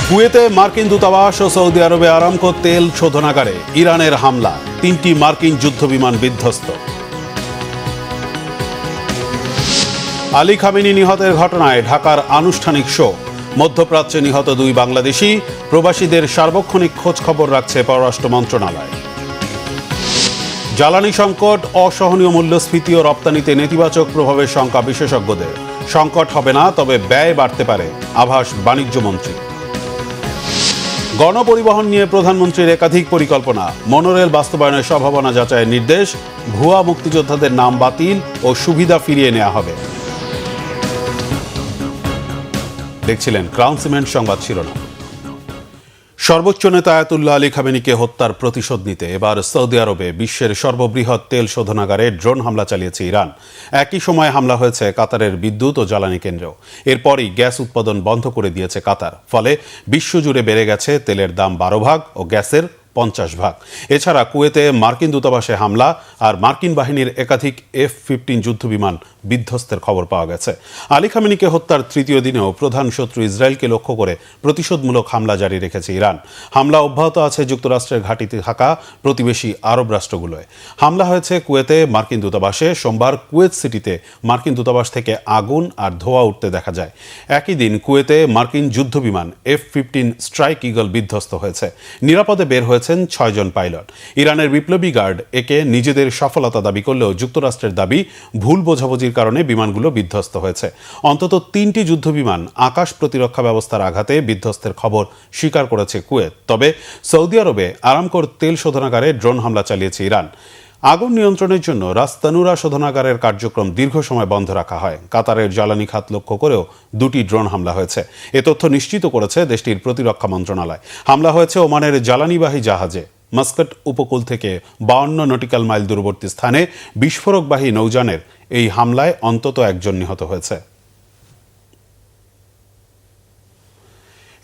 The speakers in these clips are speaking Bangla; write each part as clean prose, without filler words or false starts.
কুয়েতে মার্কিন দূতাবাস ও সৌদি আরবে আরামকো তেল শোধনাগারে ইরানের হামলা, 3টি মার্কিন যুদ্ধবিমান বিধ্বস্ত। আলী খামেনি নিহতের ঘটনায় ঢাকার আনুষ্ঠানিক শোক। মধ্যপ্রাচ্যে নিহত 2 বাংলাদেশি, প্রবাসীদের সার্বক্ষণিক খোঁজ খবর রাখছে পররাষ্ট্র মন্ত্রণালয়। জ্বালানি সংকট, অসহনীয় মূল্যস্ফীতি ও রপ্তানিতে নেতিবাচক প্রভাবের শঙ্কা বিশেষজ্ঞদের। সংকট হবে না, তবে ব্যয় বাড়তে পারে, আভাস বাণিজ্যমন্ত্রী। গণপরিবহন নিয়ে প্রধানমন্ত্রীর একাধিক পরিকল্পনা, মনোরেল বাস্তবায়নের সম্ভাবনা যাচাইয়ের নির্দেশ। ভুয়া মুক্তিযোদ্ধাদের নাম বাতিল ও সুবিধা ফিরিয়ে নেওয়া হবে। দেখছিলেন ক্রাউন সিমেন্ট সংবাদ শিরোনাম। সর্বোচ্চ নেতা আয়াতুল্লাহ আলী খামেনিকে হত্যার প্রতিশোধ নিতে এবার সৌদি আরবে বিশ্বের সর্ববৃহৎ তেল শোধনাগারে ড্রোন হামলা চালিয়েছে ইরান। একই সময় হামলা হয়েছে কাতারের বিদ্যুৎ ও জ্বালানি কেন্দ্রেও। এরপরই গ্যাস উৎপাদন বন্ধ করে দিয়েছে কাতার। ফলে বিশ্বজুড়ে বেড়ে গেছে তেলের দাম 12 ভাগ ও গ্যাসের 50 ভাগ। এছাড়া কুয়েতে মার্কিন দূতাবাসে হামলা আর মার্কিন বাহিনীর একাধিক F-15 যুদ্ধবিমান বিধ্বস্তের খবর পাওয়া গেছে। আলী খামেনিকে হত্যার 3য় দিনেও প্রধান শত্রু ইসরায়েলকে লক্ষ্য করে প্রতিশোধমূলক হামলা জারি রেখেছে ইরান। হামলা অব্যাহত আছে যুক্তরাষ্ট্রের ঘাঁটিতে থাকা প্রতিবেশী আরব রাষ্ট্রগুলোয়। হামলা হয়েছে কুয়েতে মার্কিন দূতাবাসে। সোমবার কুয়েত সিটিতে মার্কিন দূতাবাস থেকে আগুন আর ধোঁয়া উঠতে দেখা যায়। একই দিন কুয়েতে মার্কিন যুদ্ধবিমান F-15 স্ট্রাইক ঈগল বিধ্বস্ত হয়েছে। নিরাপদে বের হয়েছে 6 জন পাইলট। ইরানের বিপ্লবী গার্ড একে নিজেদের সফলতা দাবি করলেও যুক্তরাষ্ট্রের দাবি ভুল বোঝাবুঝির কারণে বিমানগুলো বিধ্বস্ত হয়েছে। অন্তত 3টি যুদ্ধবিমান আকাশ প্রতিরক্ষা ব্যবস্থার আঘাতে বিধ্বস্তের খবর স্বীকার করেছে কুয়েত। তবে সৌদি আরবে আরামকোর তেল শোধনাগারে ড্রোন হামলা চালিয়েছে ইরান। আগুন নিয়ন্ত্রণের জন্য রাস্তানুরা শোধনাগারের কার্যক্রম দীর্ঘ সময় বন্ধ রাখা হয়। কাতারের জ্বালানি খাত লক্ষ্য করেও 2টি ড্রোন হামলা হয়েছে। এ তথ্য নিশ্চিত করেছে দেশটির প্রতিরক্ষা মন্ত্রণালয়। হামলা হয়েছে ওমানের জ্বালানিবাহী জাহাজে। মাস্কাট উপকূল থেকে 52 নটিক্যাল মাইল দূরবর্তী স্থানে বিস্ফোরকবাহী নৌযানের এই হামলায় অন্তত 1 জন নিহত হয়েছে।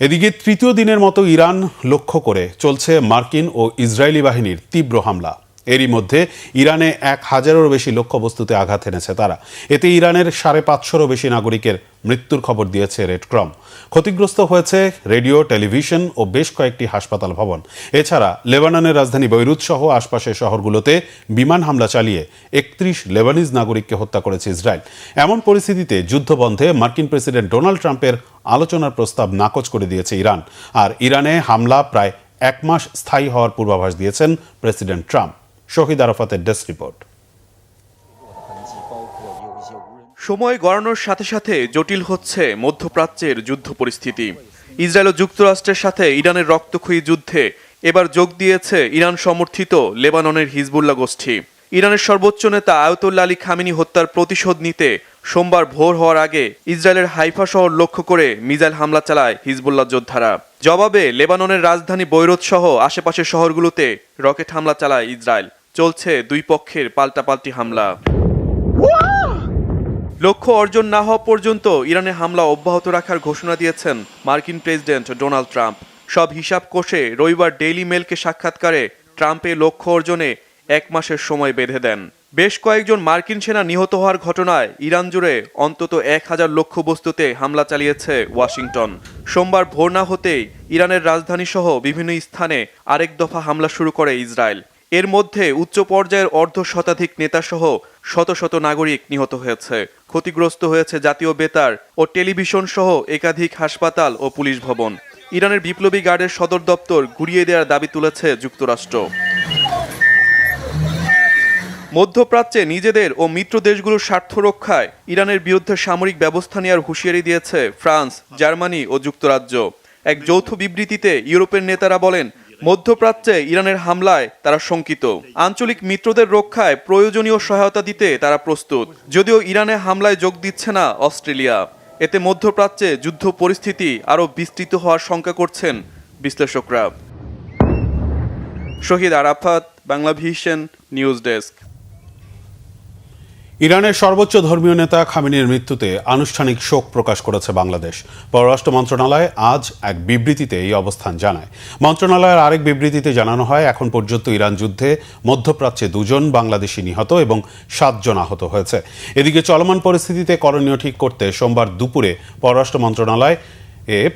এদিকে 3য় দিনের মতো ইরান লক্ষ্য করে চলছে মার্কিন ও ইসরায়েলি বাহিনীর তীব্র হামলা। এরই মধ্যে ইরানে 1000-এরও বেশি লক্ষ্যবস্তুতে আঘাত এনেছে তারা। এতে ইরানের 550-রও বেশি নাগরিকের মৃত্যুর খবর দিয়েছে রেড ক্রস। ক্ষতিগ্রস্ত হয়েছে রেডিও, টেলিভিশন ও বেশ কয়েকটি হাসপাতাল ভবন। এছাড়া লেবাননের রাজধানী বৈরুত সহ আশপাশের শহরগুলোতে বিমান হামলা চালিয়ে 31 লেবানিজ নাগরিককে হত্যা করেছে ইসরায়েল। এমন পরিস্থিতিতে যুদ্ধবন্ধে মার্কিন প্রেসিডেন্ট ডোনাল্ড ট্রাম্পের আলোচনার প্রস্তাব নাকচ করে দিয়েছে ইরান। আর ইরানে হামলা প্রায় 1 মাস স্থায়ী হওয়ার পূর্বাভাস দিয়েছেন প্রেসিডেন্ট ট্রাম্প। শহীদ আরাফাতের ডেস্ক রিপোর্ট। সময় গড়ানোর সাথে সাথে জটিল হচ্ছে মধ্যপ্রাচ্যের যুদ্ধ পরিস্থিতি। ইসরায়েল ও যুক্তরাষ্ট্রের সাথে ইরানের রক্তক্ষয়ী যুদ্ধে এবার যোগ দিয়েছে ইরান সমর্থিত লেবাননের হিজবুল্লাহ গোষ্ঠী। ইরানের সর্বোচ্চ নেতা আয়াতুল্লাহ আলী খামেনি হত্যার প্রতিশোধ নিতে সোমবার ভোর হওয়ার আগে ইসরায়েলের হাইফা শহর লক্ষ্য করে মিসাইল হামলা চালায় হিজবুল্লাহ যোদ্ধারা। জবাবে লেবাননের রাজধানী বৈরুত সহ আশেপাশের শহরগুলোতে রকেট হামলা চালায় ইসরায়েল। চলছে 2 পক্ষের পাল্টাপাল্টি হামলা। লক্ষ্য অর্জন না হওয়া পর্যন্ত ইরানে হামলা অব্যাহত রাখার ঘোষণা দিয়েছেন মার্কিন প্রেসিডেন্ট ডোনাল্ড ট্রাম্প। সব হিসাব কষে রবিবার ডেইলি মেলকে সাক্ষাৎকারে ট্রাম্পের লক্ষ্য অর্জনে 1 মাসের সময় বেঁধে দেন। বেশ কয়েকজন মার্কিন সেনা নিহত হওয়ার ঘটনায় ইরান জুড়ে অন্তত 1000 লক্ষ্যবস্তুতে হামলা চালিয়েছে ওয়াশিংটন। সোমবার ভোর না হতেই ইরানের রাজধানী সহ বিভিন্ন স্থানে আরেক দফা হামলা শুরু করে ইসরায়েল। এর মধ্যে উচ্চ পর্যায়ের অর্ধশতাধিক নেতাসহ শত শত নাগরিক নিহত হয়েছে। ক্ষতিগ্রস্ত হয়েছে জাতীয় বেতার ও টেলিভিশন সহ একাধিক হাসপাতাল ও পুলিশ ভবন। ইরানের বিপ্লবী গার্ডের সদর দপ্তর গুড়িয়ে দেওয়ার দাবি তুলেছে যুক্তরাষ্ট্র। মধ্যপ্রাচ্যে নিজেদের ও মিত্র দেশগুলোর স্বার্থ রক্ষায় ইরানের বিরুদ্ধে সামরিক ব্যবস্থা নেওয়ার হুঁশিয়ারি দিয়েছে ফ্রান্স, জার্মানি ও যুক্তরাজ্য। এক যৌথ বিবৃতিতে ইউরোপের নেতারা বলেন, মধ্যপ্রাচ্যে ইরানের হামলায় তারা শঙ্কিত। আঞ্চলিক মিত্রদের রক্ষায় প্রয়োজনীয় সহায়তা দিতে তারা প্রস্তুত। যদিও ইরানে হামলায় যোগ দিচ্ছে না অস্ট্রেলিয়া। এতে মধ্যপ্রাচ্যে যুদ্ধ পরিস্থিতি আরও বিস্তৃত হওয়ার শঙ্কা করছেন বিশ্লেষকরা। Shahid Arafat, Bangla vision news desk. ইরানের সর্বোচ্চ ধর্মীয় নেতা খামেনির মৃত্যুতে আনুষ্ঠানিক শোক প্রকাশ করেছে বাংলাদেশ। পররাষ্ট্র মন্ত্রণালয় আজ এক বিবৃতিতে এই অবস্থান জানায়। মন্ত্রণালয়ের আরেক বিবৃতিতে জানানো হয়, এখন পর্যন্ত ইরান যুদ্ধে মধ্যপ্রাচ্যে 2 জন বাংলাদেশি নিহত এবং 7 জন আহত হয়েছে। এদিকে চলমান পরিস্থিতিতে করণীয় ঠিক করতে সোমবার দুপুরে পররাষ্ট্র মন্ত্রণালয়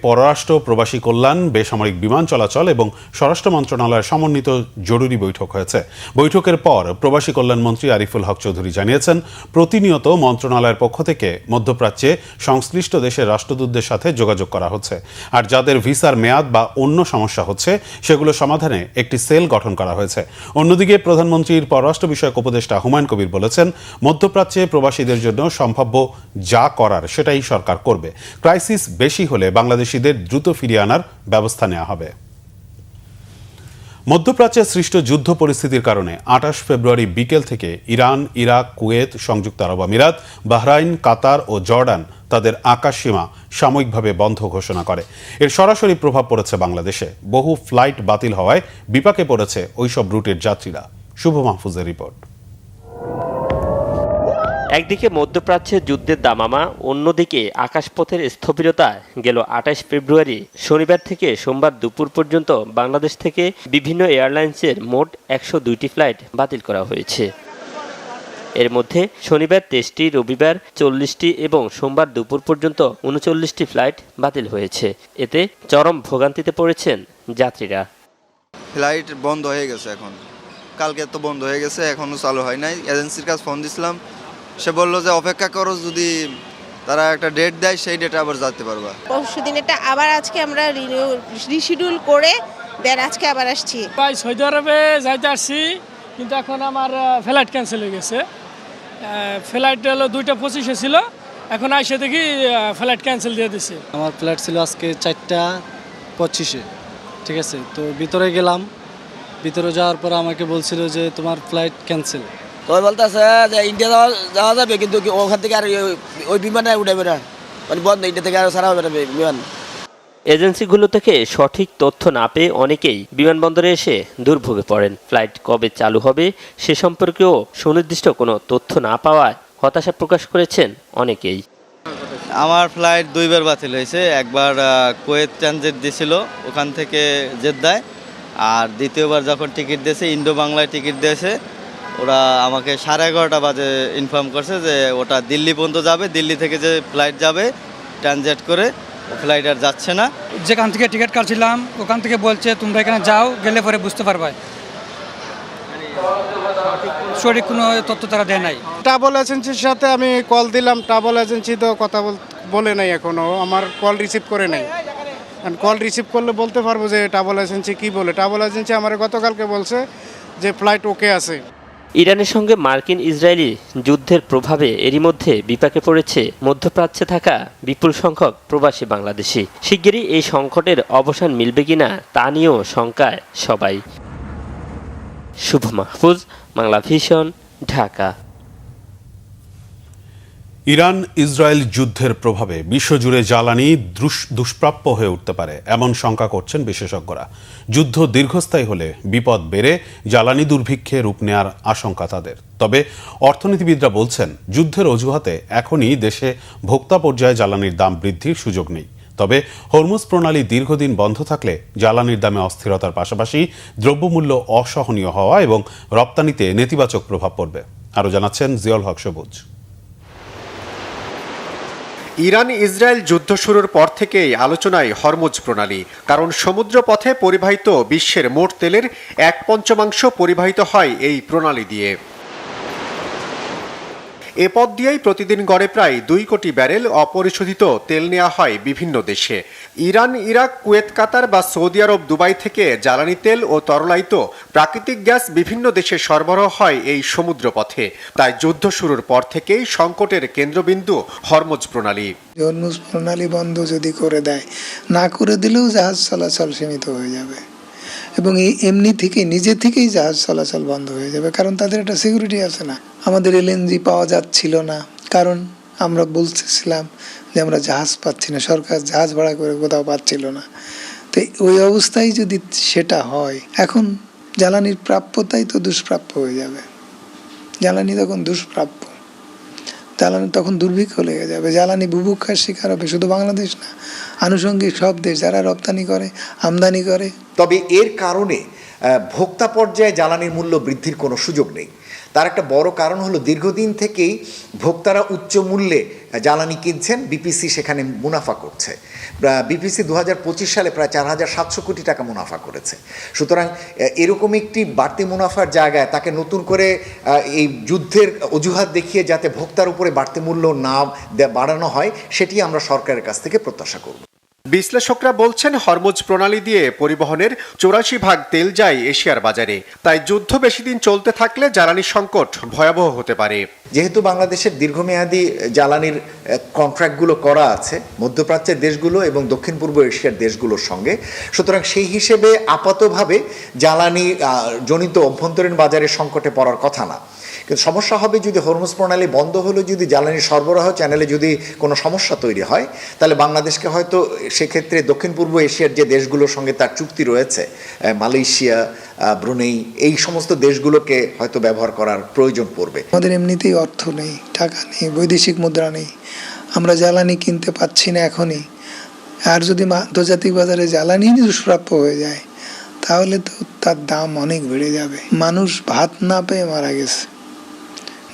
পররাষ্ট্র, প্রবাসী কল্যাণ, বেসামরিক বিমান চলাচল এবং স্বরাষ্ট্র মন্ত্রণালয়ের সমন্বিত জরুরি বৈঠক হয়েছে। বৈঠকের পর প্রবাসী কল্যাণ মন্ত্রী আরিফুল হক চৌধুরী জানিয়েছেন, প্রতিনিয়ত মন্ত্রণালয়ের পক্ষ থেকে মধ্যপ্রাচ্যে সংশ্লিষ্ট দেশের রাষ্ট্রদূতদের সাথে যোগাযোগ করা হচ্ছে। আর যাদের ভিসার মেয়াদ বা অন্য সমস্যা হচ্ছে সেগুলো সমাধানে একটি সেল গঠন করা হয়েছে। অন্যদিকে প্রধানমন্ত্রীর পররাষ্ট্র বিষয়ক উপদেষ্টা হুমায়ুন কবির বলেছেন, মধ্যপ্রাচ্যে প্রবাসীদের জন্য সম্ভাব্য যা করার সেটাই সরকার করবে। ক্রাইসিস বেশি হলে বাংলাদেশিদের দ্রুত ফিরিয়ে আনার ব্যবস্থা নেওয়া হবে। মধ্যপ্রাচ্যে সৃষ্ট যুদ্ধ পরিস্থিতির কারণে ২৮ ফেব্রুয়ারি বিকেল থেকে ইরান, ইরাক, কুয়েত, সংযুক্ত আরব আমিরাত, বাহরাইন, কাতার ও জর্ডান তাদের আকাশসীমা সাময়িকভাবে বন্ধ ঘোষণা করে। এর সরাসরি প্রভাব পড়েছে বাংলাদেশে। বহু ফ্লাইট বাতিল হওয়ায় বিপাকে পড়েছে ওইসব রুটের যাত্রীরা। শুভ মাহফুজের রিপোর্ট। একদিকে মধ্যপ্রাচ্যে যুদ্ধের দামামা, অন্যদিকে আকাশপথের স্থবিরতা। গেল ২৮ ফেব্রুয়ারি শনিবার থেকে সোমবার দুপুর পর্যন্ত বাংলাদেশ থেকে বিভিন্ন এয়ারলাইন্সের মোট ১০২টি ফ্লাইট বাতিল করা হয়েছে। এর মধ্যে শনিবার ২৩টি, রবিবার ৪০টি এবং সোমবার দুপুর পর্যন্ত ৩৯টি ফ্লাইট বাতিল হয়েছে। এতে চরম ভোগান্তিতে পড়েছেন যাত্রীরা। ফ্লাইট বন্ধ হয়ে গেছে, এখন কালকে তো বন্ধ হয়ে গেছে, এখনও চালু হয় নাই। এজেন্সির কাছে ফোন দিছিলাম, সে বললো যে অপেক্ষা করো, যদি তারা একটা ডেট দেয় সেই ডেটে আবার যেতে পারবা। পরশু দিন এটা আবার আজকে আমরা রিশিডিউল করে দেন আজকে আবার আসছি। সৌদি আরবে যাইতে আসছি, কিন্তু এখন আমার ফ্লাইট ক্যান্সেল হয়ে গেছে। ফ্লাইট হলো 2:25 ছিল, এখন আইসে দেখি ফ্লাইট ক্যান্সেল দিয়ে দিছে। আমার ফ্লাইট ছিল আজকে 4:25, ঠিক আছে। তো ভিতরে গেলাম, ভিতরে যাওয়ার পর আমাকে বলছিল যে তোমার ফ্লাইট ক্যান্সেল। তো বলতেছে যে ইন্ডিয়া যাওয়া যাবে, কিন্তু ওখান থেকে আর ওই বিমানে উঠে বেরোয়, মানে বন্ধ, ইন্ডিয়া থেকে আর ছাড়া হবে না বিমান। এজেন্সিগুলো থেকে সঠিক তথ্য না পেয়ে অনেকেই বিমানবন্দরে এসে দুর্ভোগে পড়েন। ফ্লাইট কবে চালু হবে সে সম্পর্কেও সুনির্দিষ্ট কোনো তথ্য না পাওয়ায় হতাশা প্রকাশ করেছেন অনেকেই। আমার ফ্লাইট দুইবার বাতিল হয়েছে। একবার কুয়েত ট্রানজিট দিয়েছিল, ওখান থেকে জেদ্দায়, আর দ্বিতীয়বার যখন টিকিট দিয়েছে, ইন্ডো বাংলায় টিকিট দিয়েছে, ওরা আমাকে 11:30 বাজে ইনফর্ম করছে যে ওটা দিল্লি পর্যন্ত যাবে, দিল্লি থেকে যে ফ্লাইট যাবে ট্রানজিট করে, ফ্লাইট আর যাচ্ছে না। যেখান থেকে টিকিট কাটছিলাম ওখান থেকে বলছে তোমরা এখানে যাও, গেলে পরে বুঝতে পারবে। সঠিক কোনো তথ্য তারা দেয় নাই। ট্রাভেল এজেন্সির সাথে আমি কল দিলাম, ট্রাভেল এজেন্সি তো কথা বলে নাই, এখনও আমার কল রিসিভ করে নাই। কল রিসিভ করলে বলতে পারবো যে ট্রাভেল এজেন্সি কি বলে। ট্রাভেল এজেন্সি আমার গতকালকে বলছে যে ফ্লাইট ওকে আছে। ইরানের সঙ্গে মার্কিন ইসরায়েলি যুদ্ধের প্রভাবে এরই মধ্যে বিপাকে পড়েছে মধ্যপ্রাচ্যে থাকা বিপুল সংখ্যক প্রবাসী বাংলাদেশি। শিগগিরই এই সংকটের অবসান মিলবে কিনা তা নিয়েও শঙ্কায় সবাই। Shubho Mahfuz, Bangla vision, Dhaka. Iran Israel যুদ্ধের প্রভাবে বিশ্বজুড়ে জ্বালানি দুষ্প্রাপ্য হয়ে উঠতে পারে এমন শঙ্কা করছেন বিশেষজ্ঞরা। যুদ্ধ দীর্ঘস্থায়ী হলে বিপদ বেড়ে জ্বালানি দুর্ভিক্ষে রূপ নেওয়ার আশঙ্কা তাদের। তবে অর্থনীতিবিদরা বলছেন, যুদ্ধের অজুহাতে এখনই দেশে ভোক্তা পর্যায়ে জ্বালানির দাম বৃদ্ধির সুযোগ নেই। তবে হরমুজ প্রণালী দীর্ঘদিন বন্ধ থাকলে জ্বালানির দামে অস্থিরতার পাশাপাশি দ্রব্যমূল্য অসহনীয় হওয়া এবং রপ্তানিতে নেতিবাচক প্রভাব পড়বে। আরও জানাচ্ছেন জিয়াউল হক সবুজ। ইরান ইসরায়েল যুদ্ধ শুরুর পর থেকেই আলোচনায় হরমুজ প্রণালী। কারণ সমুদ্র পথে পরিবাহিত বিশ্বের মোট তেলের 1/5 পরিবাহিত হয় এই প্রণালী দিয়ে। এ পথ দিয়েই প্রতিদিন গড়ে প্রায় 2 কোটি ব্যারেল অপরিশোধিত তেল নেওয়া হয় বিভিন্ন দেশে। ইরান, ইরাক, কুয়েত, কাতার বা সৌদি আরব, দুবাই থেকে জ্বালানি তেল ও তরলায়িত প্রাকৃতিক গ্যাস বিভিন্ন দেশে সরবরাহ হয় এই সমুদ্র পথে। তাই যুদ্ধ শুরুর পর থেকেই সংকটের কেন্দ্রবিন্দু হরমুজ প্রণালী। হরমুজ প্রণালী বন্ধ যদি করে দেয়, না করে দিলেও জাহাজ চলাচল সীমিত হয়ে যাবে এবং এমনি থেকে নিজে থেকেই জাহাজ চলাচল বন্ধ হয়ে যাবে। কারণ তাদের একটা সিকিউরিটি আছে না। আমাদের এলএনজি পাওয়া যাচ্ছিল না, কারণ আমরা বলতেছিলাম যে আমরা জাহাজ পাচ্ছি না, সরকার জাহাজ ভাড়া করে কোথাও পাচ্ছিল না। তো ওই অবস্থায় যদি সেটা হয়, এখন জ্বালানির প্রাপ্যতাই তো দুষ্প্রাপ্য হয়ে যাবে। জ্বালানি তখন দুষ্প্রাপ্য, জ্বালানি তখন দুর্ভিক্ষ লেগে যাবে, জ্বালানি বুভুক্ষার শিকার হবে শুধু বাংলাদেশ না, আনুষঙ্গিক সব দেশ যারা রপ্তানি করে, আমদানি করে। তবে এর কারণে ভোক্তা পর্যায়ে জ্বালানির মূল্য বৃদ্ধির কোনো সুযোগ নেই। তার একটা বড় কারণ হলো দীর্ঘদিন থেকেই ভোক্তারা উচ্চ মূল্যে জ্বালানি কিনছেন, বিপিসি সেখানে মুনাফা করছে। বিপিসি 2025 সালে প্রায় 4700 কোটি টাকা মুনাফা করেছে। সুতরাং এরকম একটি বাড়তি মুনাফার জায়গায় তাকে নতুন করে এই যুদ্ধের অজুহাত দেখিয়ে যাতে ভোক্তার উপরে বাড়তি মূল্য না বাড়ানো হয়, সেটি আমরা সরকারের কাছ থেকে প্রত্যাশা করব। বিশ্লেষকরা বলছেন হরমুজ প্রণালী দিয়ে পরিবহনের 84% তেল যায় এশিয়ার বাজারে। তাই যুদ্ধ বেশি দিন চলতে থাকলে জ্বালানি সংকট ভয়াবহ হতে পারে। যেহেতু বাংলাদেশের দীর্ঘমেয়াদী জ্বালানির কন্ট্রাক্টগুলো করা আছে মধ্যপ্রাচ্যের দেশগুলো এবং দক্ষিণ পূর্ব এশিয়ার দেশগুলোর সঙ্গে, সুতরাং সেই হিসেবে আপাতভাবে জ্বালানি জনিত অভ্যন্তরীণ বাজারে সংকটে পড়ার কথা না। কিন্তু সমস্যা হবে যদি হরমুজ প্রণালী বন্ধ হলে, যদি জ্বালানি সরবরাহ চ্যানেলে যদি কোনো সমস্যা তৈরি হয়, তাহলে বাংলাদেশকে হয়তো সেক্ষেত্রে দক্ষিণ পূর্ব এশিয়ার যে দেশগুলোর সঙ্গে তার চুক্তি রয়েছে, মালয়েশিয়া, ব্রুনেই, এই সমস্ত দেশগুলোকে হয়তো ব্যবহার করার প্রয়োজন পড়বে। আমাদের এমনিতেই অর্থ নেই, টাকা নেই, বৈদেশিক মুদ্রা নেই, আমরা জ্বালানি কিনতে পাচ্ছি না এখনই। আর যদি আন্তর্জাতিক বাজারে জ্বালানি দুষ্প্রাপ্য হয়ে যায় তাহলে তো তার দাম অনেক বেড়ে যাবে। মানুষ ভাত না পেয়ে মারা গেছে,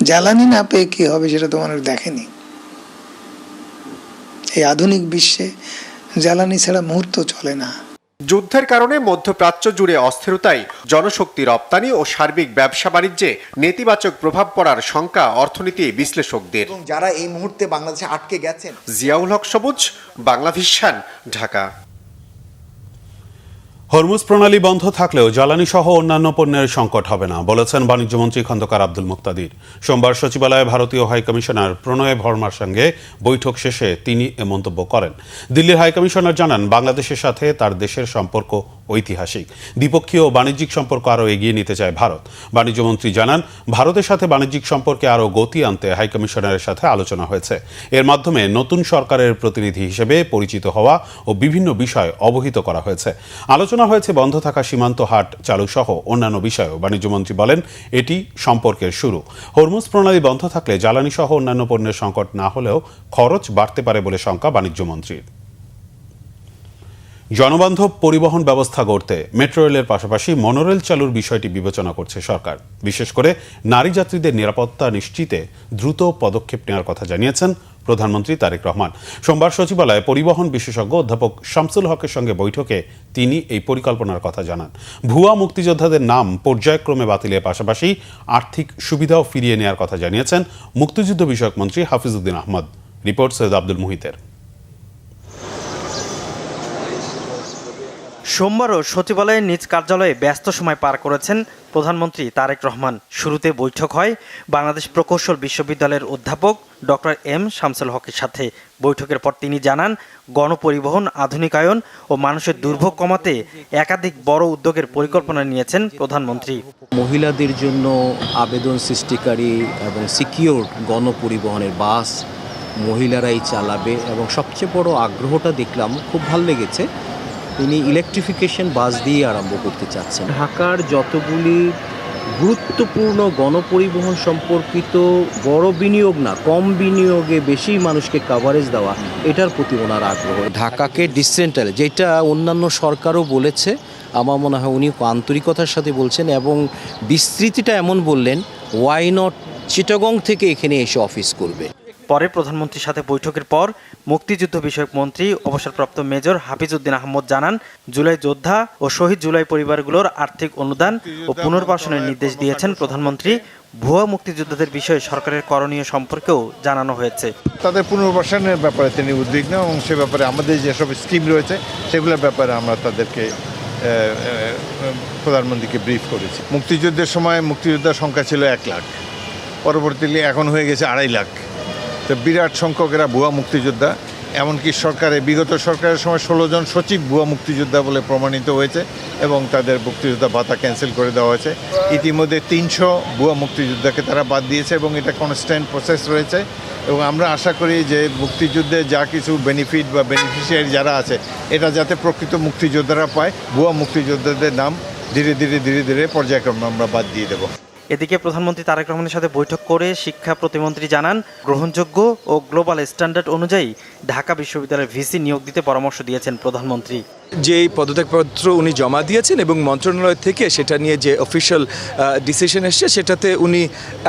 জ্বালানি না পেয়ে কি হবে সেটা তো মানুষ দেখেনি। এই আধুনিক বিশ্বে জ্বালানি ছাড়া মুহূর্ত চলে না। যুদ্ধের কারণে মধ্যপ্রাচ্য জুড়ে অস্থিরতায় জনশক্তি রপ্তানি ও সার্বিক ব্যবসা বাণিজ্যে নেতিবাচক প্রভাব পড়ার শঙ্কা অর্থনীতি বিশ্লেষকদের। যারা এই মুহূর্তে বাংলাদেশে আটকে গেছেন। জিয়াউল হক সবুজ, বাংলা ভিশন, ঢাকা। হরমুজ প্রণালী বন্ধ থাকলেও জ্বালানি সহ অন্যান্য পণ্যের সংকট হবে না বলেছেন বাণিজ্যমন্ত্রী খন্দকার আব্দুল মুক্তাদির। সোমবার সচিবালয়ে ভারতীয় হাইকমিশনার প্রণয় ভর্মার সঙ্গে বৈঠক শেষে তিনি এ মন্তব্য করেন। দিল্লির হাইকমিশনার জানান, বাংলাদেশের সাথে তার দেশের সম্পর্ক ঐতিহাসিক, দ্বিপক্ষীয় বাণিজ্যিক সম্পর্ক আরও এগিয়ে নিতে চায় ভারত। বাণিজ্যমন্ত্রী জানান, ভারতের সাথে বাণিজ্যিক সম্পর্কে আরও গতি আনতে হাইকমিশনারের সাথে আলোচনা হয়েছে। এর মাধ্যমে নতুন সরকারের প্রতিনিধি হিসেবে পরিচিত হওয়া ও বিভিন্ন বিষয় অবহিত করা হয়েছে। আলোচনা হয়েছে বন্ধ থাকা সীমান্ত হাট চালু সহ অন্যান্য বিষয়েও। বাণিজ্যমন্ত্রী বলেন, এটি সম্পর্কের শুরু। হরমুজ প্রণালী বন্ধ থাকলে জ্বালানি সহ অন্যান্য পণ্যের সংকট না হলেও খরচ বাড়তে পারে বলে শঙ্কা বাণিজ্যমন্ত্রীর। জনবান্ধব পরিবহন ব্যবস্থা গড়তে মেট্রো রেলের পাশাপাশি মনোরেল চালুর বিষয়টি বিবেচনা করছে সরকার। বিশেষ করে নারী যাত্রীদের নিরাপত্তা নিশ্চিতে দ্রুত পদক্ষেপ নেওয়ার কথা জানিয়েছেন প্রধানমন্ত্রী তারেক রহমান। সোমবার সচিবালয়ে পরিবহন বিশেষজ্ঞ অধ্যাপক শামসুল হকের সঙ্গে বৈঠকে তিনি এই পরিকল্পনার কথা জানান। ভুয়া মুক্তিযোদ্ধাদের নাম পর্যায়ক্রমে বাতিলের পাশাপাশি আর্থিক সুবিধাও ফিরিয়ে নেওয়ার কথা জানিয়েছেন মুক্তিযুদ্ধ বিষয়ক মন্ত্রী হাফিজউদ্দিন আহমদ। রিপোর্ট সৈয়দ আব্দুল মুহিতের। সোমবারও সচিবালয়ে নিজ কার্যালয়ে ব্যস্ত সময় পার করেছেন প্রধানমন্ত্রী তারেক রহমান। শুরুতে বৈঠক হয় বাংলাদেশ প্রকৌশল বিশ্ববিদ্যালয়ের অধ্যাপক ডক্টর এম শামসুল হকের সাথে। বৈঠকের পর তিনি জানান, গণপরিবহন আধুনিকায়ন ও মানুষের দুর্ভোগ কমাতে একাধিক বড় উদ্যোগের পরিকল্পনা নিয়েছেন প্রধানমন্ত্রী। মহিলাদের জন্য আবেদন সৃষ্টিকারী এবং সিকিউর গণপরিবহনের বাস মহিলারাই চালাবে এবং সবচেয়ে বড় আগ্রহটা দেখলাম, খুব ভালো লেগেছে, তিনি ইলেকট্রিফিকেশন বাস দিয়ে আরম্ভ করতে চাচ্ছেন। ঢাকার যতগুলি গুরুত্বপূর্ণ গণপরিবহন সম্পর্কিত বড় বিনিয়োগ না, কম বিনিয়োগে বেশি মানুষকে কাভারেজ দেওয়া, এটার প্রতি ওনার আগ্রহ। ঢাকাকে ডিসেন্ট্রালাইজ, যেটা অন্যান্য সরকারও বলেছে, আমার মনে হয় উনি আন্তরিকতার সাথে বলছেন এবং বিস্তৃতিটা এমন বললেন, ওয়াই নট চিটাগং থেকে এখানে এসে অফিস করবে। পরে প্রধানমন্ত্রীর সাথে বৈঠকের পর মুক্তিযুদ্ধ বিষয়ক মন্ত্রী অবসরপ্রাপ্ত মেজর হাফিজউদ্দিন আহমদ জানান, জুলাই যোদ্ধা ও শহীদ জুলাই পরিবারগুলোর আর্থিক অনুদান ও পুনর্বাসনের নির্দেশ দিয়েছেন প্রধানমন্ত্রী। ভুয়া মুক্তিযোদ্ধাদের বিষয়ে সরকারের করণীয় সম্পর্কেও জানানো হয়েছে। তাদের পুনর্বাসনের ব্যাপারে তিনি উদ্বিগ্ন এবং সে ব্যাপারে আমাদের যেসব স্কিম রয়েছে সেগুলোর ব্যাপারে আমরা তাদেরকে প্রধানমন্ত্রীকে ব্রিফ করেছি। মুক্তিযুদ্ধের সময় মুক্তিযোদ্ধার সংখ্যা ছিল 1 লাখ, পরবর্তীতে এখন হয়ে গেছে 2.5 লাখ। তো বিরাট সংখ্যক এরা ভুয়া মুক্তিযোদ্ধা। এমনকি বিগত সরকারের সময় 16 জন সচিব ভুয়া মুক্তিযোদ্ধা বলে প্রমাণিত হয়েছে এবং তাদের মুক্তিযোদ্ধা ভাতা ক্যান্সেল করে দেওয়া হয়েছে। ইতিমধ্যে 300 ভুয়া মুক্তিযোদ্ধাকে তারা বাদ দিয়েছে এবং এটা কনস্ট্যান্ট প্রসেস রয়েছে এবং আমরা আশা করি যে মুক্তিযুদ্ধে যা কিছু বেনিফিট বা বেনিফিশিয়ারি যারা আছে এটা যাতে প্রকৃত মুক্তিযোদ্ধারা পায়, ভুয়া মুক্তিযোদ্ধাদের নাম ধীরে ধীরে পর্যায়ক্রমে আমরা বাদ দিয়ে দেব। এদিকে প্রধানমন্ত্রী তারেক রহমানের সাথে বৈঠক করে শিক্ষা প্রতিমন্ত্রী জানান, গ্রহণযোগ্য ও গ্লোবাল স্ট্যান্ডার্ড অনুযায়ী ঢাকা বিশ্ববিদ্যালয়ের ভিসি নিয়োগ দিতে পরামর্শ দিয়েছেন প্রধানমন্ত্রী। যে পদত্যাগপত্র উনি জমা দিয়েছেন এবং মন্ত্রণালয় থেকে সেটা নিয়ে যে অফিসিয়াল ডিসিশন এসছে সেটাতে উনি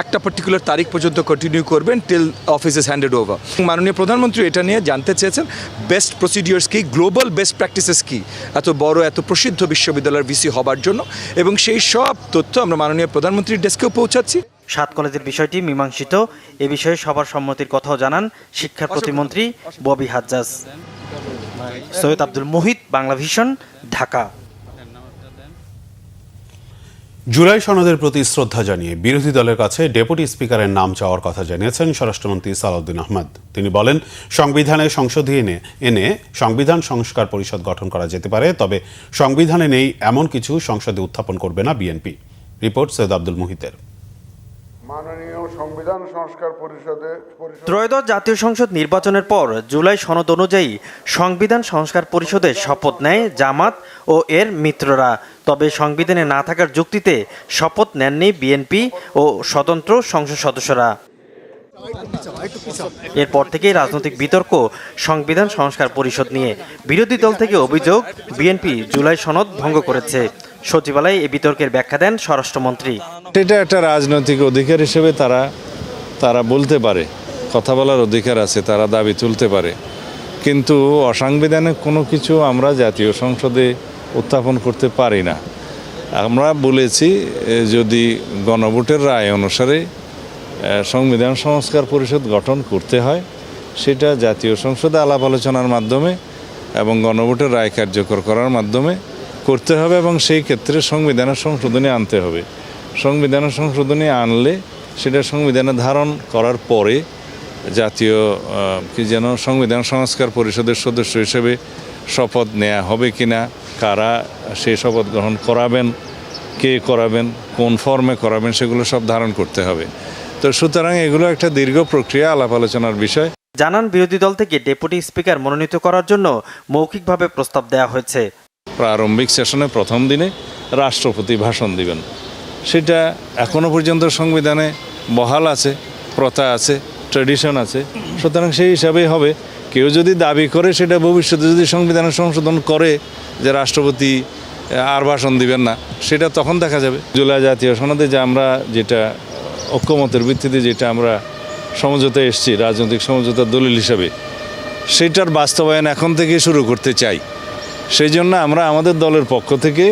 একটা পার্টিকুলার তারিখ পর্যন্ত কন্টিনিউ করবেন till office is handed over. মাননীয় প্রধানমন্ত্রী এটা নিয়ে জানতে চেয়েছেন বেস্ট প্রসিডিওর্স কি, গ্লোবাল বেস্ট প্র্যাকটিসেস কি এত বড় এত প্রসিদ্ধ বিশ্ববিদ্যালয়ের ভিসি হবার জন্য, এবং সেই সব তথ্য আমরা মাননীয় প্রধানমন্ত্রীর ডেস্কেও পৌঁছাচ্ছি। 7 কলেজের বিষয়টি মীমাংসিত, এ বিষয়ে সবার সম্মতির কথাও জানান শিক্ষা প্রতিমন্ত্রী ববি হাজ্জাজ। সৈয়দ আব্দুল মুহিত, বাংলা ভিশন, ঢাকা। জুলাই সনদের প্রতি শ্রদ্ধা জানিয়ে বিরোধী দলের কাছে ডেপুটি স্পিকারের নাম চাওয়ার কথা জানিয়েছেন স্বরাষ্ট্রমন্ত্রী সালাউদ্দিন আহমদ। তিনি বলেন, সংবিধানে সংশোধনী এনে সংবিধান সংস্কার পরিষদ গঠন করা যেতে পারে, তবে সংবিধানে নেই এমন কিছু সংসদে উত্থাপন করবে না বিএনপি। রিপোর্ট সৈয়দ আব্দুল মুহিতের। ত্রয়োদশ জাতীয় সংসদ নির্বাচনের পর জুলাই সনদ অনুযায়ী সংবিধান সংস্কার পরিষদের শপথ নেয় জামাত ও এর মিত্ররা। তবে সংবিধানে না থাকার যুক্তিতে শপথ নেননি বিএনপি ও স্বতন্ত্র সংসদ সদস্যরা। এরপর থেকেই রাজনৈতিক বিতর্ক সংবিধান সংস্কার পরিষদ নিয়ে। বিরোধী দল থেকে অভিযোগ, বিএনপি জুলাই সনদ ভঙ্গ করেছে। সচিবালয়ে এই বিতর্কের ব্যাখ্যা দেন স্বরাষ্ট্রমন্ত্রী। এটা একটা রাজনৈতিক অধিকার হিসেবে তারা বলতে পারে, কথা বলার অধিকার আছে, তারা দাবি তুলতে পারে, কিন্তু অসাংবিধানিক কোনো কিছু আমরা জাতীয় সংসদে উত্থাপন করতে পারি না। আমরা বলেছি যদি গণভোটের রায় অনুসারে সংবিধান সংস্কার পরিষদ গঠন করতে হয়, সেটা জাতীয় সংসদে আলাপ আলোচনার মাধ্যমে এবং গণভোটের রায় কার্যকর করার মাধ্যমে করতে হবে, এবং সেই ক্ষেত্রে সংবিধানের সংশোধনী আনতে হবে। সংবিধানের সংশোধনী আনলে সেটা সংবিধানে ধারণ করার পরে জাতীয় সংবিধান সংস্কার পরিষদের সদস্য হিসেবে শপথ নেওয়া হবে কিনা, কারা সেই শপথ গ্রহণ করাবেন, কে করাবেন, কোন ফর্মে করাবেন, সেগুলো সব ধারণ করতে হবে। তো সুতরাং এগুলো একটা দীর্ঘ প্রক্রিয়া, আলাপ আলোচনার বিষয়। জানান, বিরোধী দল থেকে ডেপুটি স্পিকার মনোনীত করার জন্য মৌখিকভাবে প্রস্তাব দেওয়া হয়েছে। প্রারম্ভিক সেশনে প্রথম দিনে রাষ্ট্রপতি ভাষণ দিবেন, সেটা এখনো পর্যন্ত সংবিধানে বহাল আছে, প্রথা আছে, ট্র্যাডিশন আছে। সুতরাং সেই হিসাবেই হবে। কেউ যদি দাবি করে সেটা ভবিষ্যতে যদি সংবিধানের সংশোধন করে যে রাষ্ট্রপতি আর ভাষণ দিবেন না, সেটা তখন দেখা যাবে। জুলাই জাতীয় সনদে যে আমরা যেটা ঐক্যমতের ভিত্তিতে যেটা আমরা সমঝোতায় এসেছি, রাজনৈতিক সমঝোতার দলিল হিসাবে, সেটার বাস্তবায়ন এখন থেকে শুরু করতে চাই। সেই জন্য আমরা আমাদের দলের পক্ষ থেকে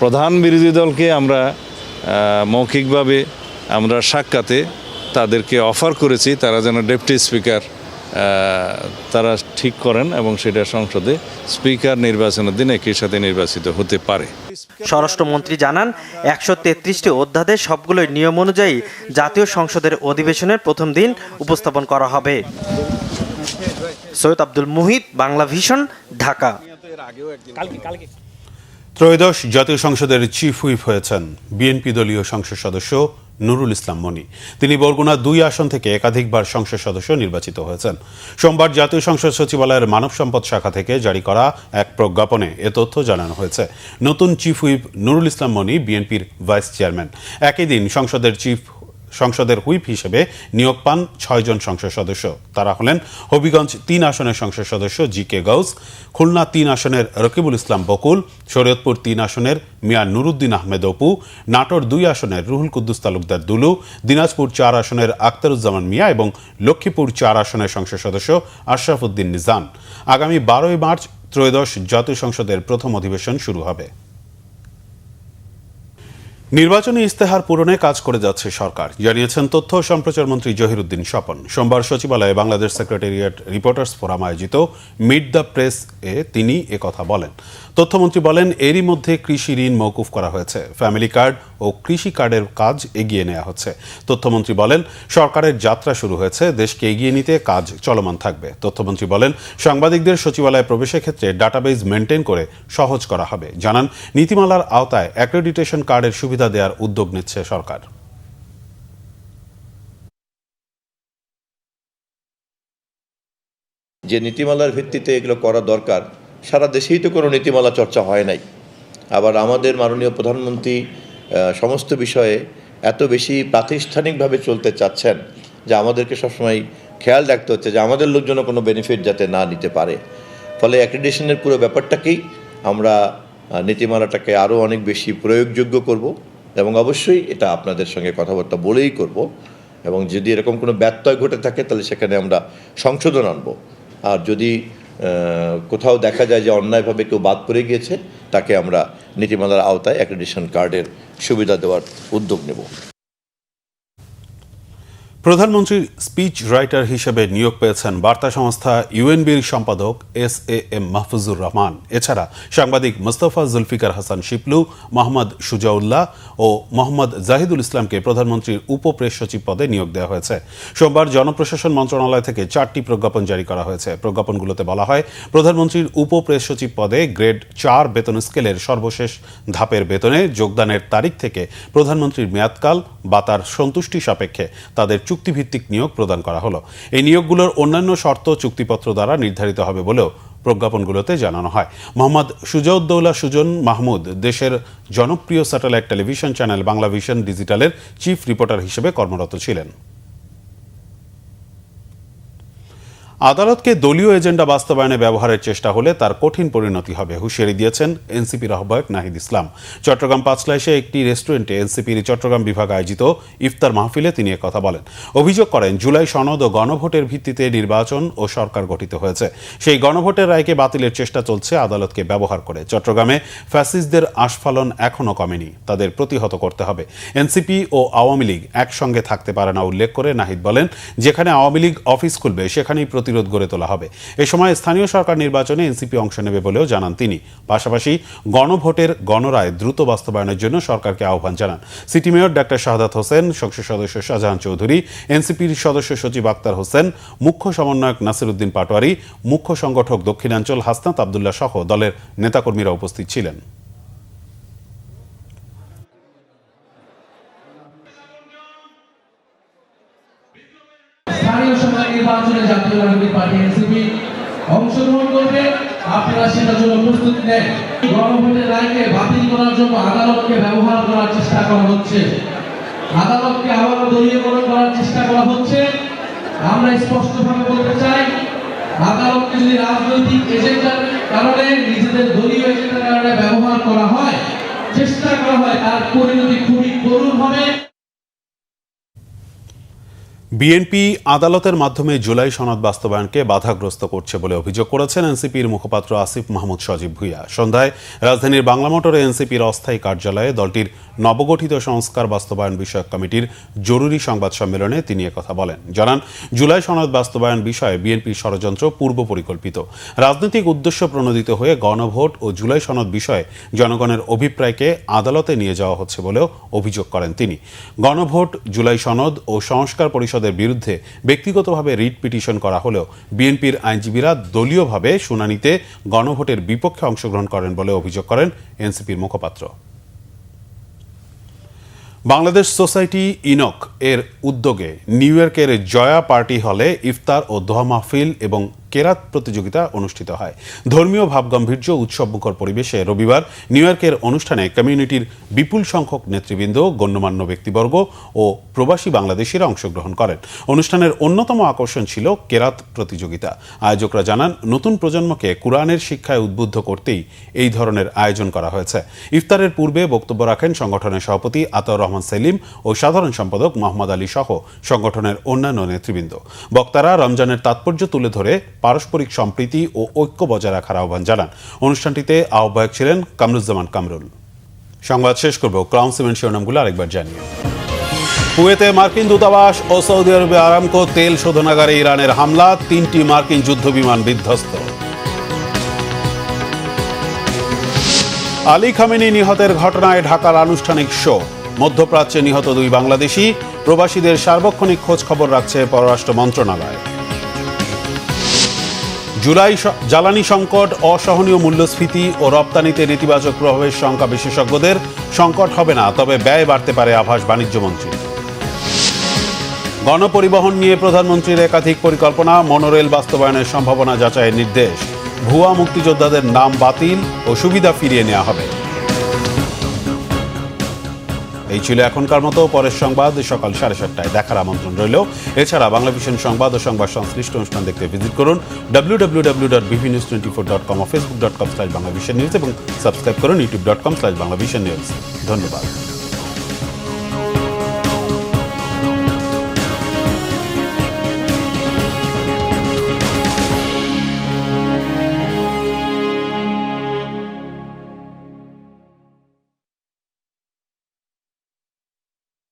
প্রধান বিরোধী দলকে আমরা মৌখিকভাবে আমরা সাক্ষাতে তাদেরকে অফার করেছি, তারা যেন ডেপুটি স্পিকার তারা ঠিক করেন এবং সেটা সংসদে স্পিকার নির্বাচনের দিন একই সাথে নির্বাচিত হতে পারে। স্বরাষ্ট্রমন্ত্রী জানান, 133টি অধ্যাদেশ সবগুলোই নিয়ম অনুযায়ী জাতীয় সংসদের অধিবেশনের প্রথম দিন উপস্থাপন করা হবে। সৈয়দ আব্দুল মুহিত, বাংলা ভিশন, ঢাকা। ত্রয়োদশ জাতীয় সংসদের চিফ হুইপ হয়েছেন বিএনপি দলীয় সংসদ সদস্য নুরুল ইসলাম মনি। তিনি বরগুনা 2 আসন থেকে একাধিকবার সংসদ সদস্য নির্বাচিত হয়েছেন। সোমবার জাতীয় সংসদ সচিবালয়ের মানব সম্পদ শাখা থেকে জারি করা এক প্রজ্ঞাপনে এ তথ্য জানানো হয়েছে। নতুন চিফ হুইপ নুরুল ইসলাম মনি বিএনপির ভাইস চেয়ারম্যান। একই দিন সংসদের হুইপ হিসেবে নিয়োগ পান 6 জন সংসদ সদস্য। তারা হলেন হবিগঞ্জ 3 আসনের সংসদ সদস্য জি.কে. গাউস, খুলনা 3 আসনের রকিবুল ইসলাম বকুল, শরীয়তপুর 3 আসনের মিয়া নুরুদ্দিন আহমেদ অপু, নাটোর 2 আসনের রুহুল কুদ্দুস তালুকদার দুলু, দিনাজপুর 4 আসনের আখতারুজ্জামান মিয়া এবং লক্ষ্মীপুর 4 আসনের সংসদ সদস্য আশরাফ উদ্দিন নিজান। আগামী 12 মার্চ ত্রয়োদশ জাতীয় সংসদের প্রথম অধিবেশন শুরু হবে। নির্বাচনী ইস্তেহার পূরণে কাজ করে যাচ্ছে সরকার, জানিয়েছেন তথ্য ও সম্প্রচার মন্ত্রী জহিরুদ্দিন স্বপন। সোমবার সচিবালয়ে বাংলাদেশ সেক্রেটারিয়েট রিপোর্টার্স ফোরাম আয়োজিত মিট দ্য প্রেস এ তিনি একথা বলেন। তথ্যমন্ত্রী বলেন, এরই মধ্যে কৃষি ঋণ মওকুফ করা হয়েছে, ফ্যামিলি কার্ড ও কৃষি কার্ডের কাজ এগিয়ে নেওয়া হচ্ছে। তথ্যমন্ত্রী বলেন, সরকারের যাত্রা শুরু হয়েছে, দেশকে এগিয়ে নিতে কাজ চলমান থাকবে। তথ্যমন্ত্রী বলেন, সাংবাদিকদের সচিবালয়ে প্রবেশের ক্ষেত্রে ডাটাবেজ মেনটেন করে সহজ করা হবে। জানান, নীতিমালার আওতায় অ্যাক্রেডিটেশন কার্ডের সুবিধা দেওয়ার উদ্যোগ নিচ্ছে সরকার। যে নীতিমালার ভিত্তিতে এগুলো করা দরকার, সারা দেশেই তো কোনো নীতিমালা চর্চা হয় নাই। আবার আমাদের মাননীয় প্রধানমন্ত্রী সমস্ত বিষয়ে এত বেশি প্রাতিষ্ঠানিকভাবে চলতে চাচ্ছেন যে আমাদেরকে সবসময় খেয়াল রাখতে হচ্ছে যে আমাদের লোকজন কোনো বেনিফিট যাতে না নিতে পারে। ফলে অ্যাক্রিডিটেশনের পুরো ব্যাপারটাকেই আমরা নীতিমালাটাকে আরও অনেক বেশি প্রয়োগযোগ্য করব এবং অবশ্যই এটা আপনাদের সঙ্গে কথাবার্তা বলেই করব এবং যদি এরকম কোনো ব্যত্যয় ঘটে থাকে তাহলে সেখানে আমরা সংশোধন আনব। আর যদি কোথাও দেখা যায় যে অন্যায়ভাবে কেউ বাদ পড়ে গিয়েছে তাকে আমরা নীতিমালার আওতায় অ্যাক্রিডিটেশন কার্ডের সুবিধা দেওয়ার উদ্যোগ নেব। প্রধানমন্ত্রীর স্পিচ রাইটার হিসেবে নিয়োগ পেয়েছেন বার্তা সংস্থা ইউএনবির সম্পাদক এস.এ.এম. মাহফুজুর রহমান। এছাড়া সাংবাদিক মোস্তফা জুলফিকার হাসান শিপলু, মোহাম্মদ সুজাউল্লাহ ও মোহাম্মদ জাহিদুল ইসলামকে প্রধানমন্ত্রীর উপপ্রেস সচিব পদে নিয়োগ দেওয়া হয়েছে। সোমবার জনপ্রশাসন মন্ত্রণালয় থেকে 4টি প্রজ্ঞাপন জারি করা হয়েছে। প্রজ্ঞাপনগুলোতে বলা হয়, প্রধানমন্ত্রীর উপপ্রেস সচিব পদে গ্রেড 4 বেতন স্কেলের সর্বশেষ ধাপের বেতনে যোগদানের তারিখ থেকে প্রধানমন্ত্রীর মেয়াদকাল বা তার সন্তুষ্টি সাপেক্ষে তাদের চুক্তিভিত্তিক নিয়োগ প্রদান করা হলো। এই নিয়োগগুলোর অন্যান্য শর্ত চুক্তিপত্র দ্বারা নির্ধারিত হবে বলেও প্রজ্ঞাপনগুলোতে জানানো হয়। মোহাম্মদ সুজাউদ্দৌলা সুজন মাহমুদ দেশের জনপ্রিয় স্যাটেলাইট টেলিভিশন চ্যানেল বাংলাভিশন ডিজিটালের চিফ রিপোর্টার হিসেবে কর্মরত ছিলেন। আদালতকে দলীয় এজেন্ডা বাস্তবায়নে ব্যবহারের চেষ্টা হলে তার কঠিন পরিণতি হবে, হুঁশিয়ারি দিয়েছেন এনসিপির আহ্বায়ক নাহিদ ইসলাম। চট্টগ্রাম পাঁচলাইশে একটি রেস্টুরেন্টে এনসিপির চট্টগ্রাম বিভাগ আয়োজিত ইফতার মাহফিলে তিনি কথা বলেন। অভিযোগ করেন, জুলাই সনদ ও গণভোটের ভিত্তিতে নির্বাচন ও সরকার গঠিত হয়েছে। সেই গণভোটের রায়কে বাতিলের চেষ্টা চলছে আদালতকে ব্যবহার করে। চট্টগ্রামে ফ্যাসিস্টদের আস্ফালন এখনও কমেনি, তাদের প্রতিহত করতে হবে। এনসিপি ও আওয়ামী লীগ একসঙ্গে থাকতে পারে না উল্লেখ করে নাহিদ বলেন, যেখানে আওয়ামী লীগ অফিস খুলবে সেখানেই প্রতিরোধ গড়ে তোলা হবে। এ সময় স্থানীয় সরকার নির্বাচনে এনসিপি অংশ নেবে বলেও জানান তিনি। পাশাপাশি গণভোটের গণরায় দ্রুত বাস্তবায়নের জন্য সরকারকে আহ্বান জানান city mayor doctor Shahadat Hossain, সংসদ সদস্য শাহজাহান চৌধুরী, এনসিপির সদস্য সচিব আক্তার হোসেন, মুখ্য সমন্বয়ক নাসির উদ্দিন পাটোয়ারি, মুখ্য সংগঠক দক্ষিণাঞ্চল হাসনাত আবদুল্লাহ সহ দলের নেতাকর্মীরা উপস্থিত ছিলেন। নির্বাচনে জাতীয় নাগরিক পার্টি এনসিপি অংশগ্রহণ করবে, আপনারা সেটার জন্য প্রস্তুতি নেন। গণভোটের রায়কে বাতিল করার জন্য আদালতকে ব্যবহার করার চেষ্টা করা হচ্ছে, আদালতকে আবারও দলীয়করণ করার চেষ্টা করা হচ্ছে। আমরা স্পষ্টভাবে বলতে চাই, আদালতকে যদি রাজনৈতিক এজেন্ডার কারণে, নিজেদের দলীয় এজেন্ডার কারণে ব্যবহার করা হয়, চেষ্টা করা হয়, তার পরিণতি খুবই করুণ হবে। বিএনপি আদালতের মাধ্যমে জুলাই সনদ বাস্তবায়নকে বাধাগ্রস্ত করছে বলে অভিযোগ করেছেন এনসিপির মুখপাত্র আসিফ মাহমুদ সজীব ভুঁইয়া। সন্ধ্যায় রাজধানীর বাংলা মোটরে এনসিপির অস্থায়ী কার্যালয়ে দলটির নবগঠিত সংস্কার বাস্তবায়ন বিষয়ক কমিটির জরুরি সংবাদ সম্মেলনে তিনি একথা বলেন। জানান, জুলাই সনদ বাস্তবায়ন বিষয়ে বিএনপির ষড়যন্ত্র পূর্ব পরিকল্পিত। রাজনৈতিক উদ্দেশ্য প্রণোদিত হয়ে গণভোট ও জুলাই সনদ বিষয়ে জনগণের অভিপ্রায়কে আদালতে নিয়ে যাওয়া হচ্ছে বলেও অভিযোগ করেন তিনি। গণভোট, জুলাই সনদ ও সংস্কার পরিষদের বিরুদ্ধে ব্যক্তিগতভাবে রিট পিটিশন করা হলেও বিএনপির আইনজীবীরা দলীয়ভাবে শুনানিতে গণভোটের বিপক্ষে অংশগ্রহণ করেন বলে অভিযোগ করেন এনসিপির মুখপাত্র। বাংলাদেশ সোসাইটি ইনক এর উদ্যোগে নিউ ইয়র্কের জয়া পার্টি হলে ইফতার ও দোয়া মাহফিল এবং কেরাত প্রতিযোগিতা অনুষ্ঠিত হয়। ধর্মীয় ভাবগাম্ভীর্য উৎসবমুখর পরিবেশে রবিবার নিউ ইয়র্কের অনুষ্ঠানে কমিউনিটির বিপুল সংখ্যক নেতৃবৃন্দ, গণ্যমান্য ব্যক্তিবর্গ ও প্রবাসী বাংলাদেশিরা অংশগ্রহণ করেন। অনুষ্ঠানের অন্যতম আকর্ষণ ছিল কেরাত প্রতিযোগিতা। আয়োজকরা জানান, নতুন প্রজন্মকে কুরআনের শিক্ষায় উদ্বুদ্ধ করতেই এই ধরনের আয়োজন করা হয়েছে। ইফতারের পূর্বে বক্তব্য রাখেন সংগঠনের সভাপতি আতাউর রহমান সেলিম ও সাধারণ সম্পাদক মোহাম্মদ আলী সহ সংগঠনের অন্যান্য নেতৃবৃন্দ। বক্তারা রমজানের তাৎপর্য তুলে ধরে পারস্পরিক সম্প্রীতি ও ঐক্য বজায় রাখার আহ্বান জানান। অনুষ্ঠানটিতে আহ্বায়ক ছিলেন কামরুজ্জামান কামরুল। সংবাদ শেষ করব ক্রাউন সিমেন্ট শিরোনামগুলো আরেকবার জানিয়ে। কুয়েতে মার্কিন দূতাবাস ও সৌদি আরবে আরামকো তেল শোধনাগারে ইরানের হামলা, 3টি মার্কিন যুদ্ধবিমান বিধ্বস্ত। আলী খামেনি নিহতের ঘটনায় ঢাকার আনুষ্ঠানিক শোক। মধ্যপ্রাচ্যে নিহত 2 বাংলাদেশি, প্রবাসীদের সার্বক্ষণিক খোঁজ খবর রাখছে পররাষ্ট্র মন্ত্রণালয়। জুলাই জ্বালানি সংকট, অসহনীয় মূল্যস্ফীতি ও রপ্তানিতে নেতিবাচক প্রভাবের শঙ্কা বিশেষজ্ঞদের। সংকট হবে না, তবে ব্যয় বাড়তে পারে, আভাস বাণিজ্যমন্ত্রী। গণপরিবহন নিয়ে প্রধানমন্ত্রীর একাধিক পরিকল্পনা, মনোরেল বাস্তবায়নের সম্ভাবনা যাচাইয়ের নির্দেশ। ভুয়া মুক্তিযোদ্ধাদের নাম বাতিল ও সুবিধা ফিরিয়ে নেওয়া হবে। এই ছিল এখনকার মতো। পরের সংবাদ সকাল 7:30টায় দেখার আমন্ত্রণ রইল। এছাড়া বাংলা ভিশন সংবাদ ও সংবাদ সংশ্লিষ্ট অনুষ্ঠান দেখতে ভিজিট করুন www.bvnews24.com ও facebook.com/banglavisionnews এবং সাবস্ক্রাইব করুন youtube.com/banglavisionnews। ধন্যবাদ।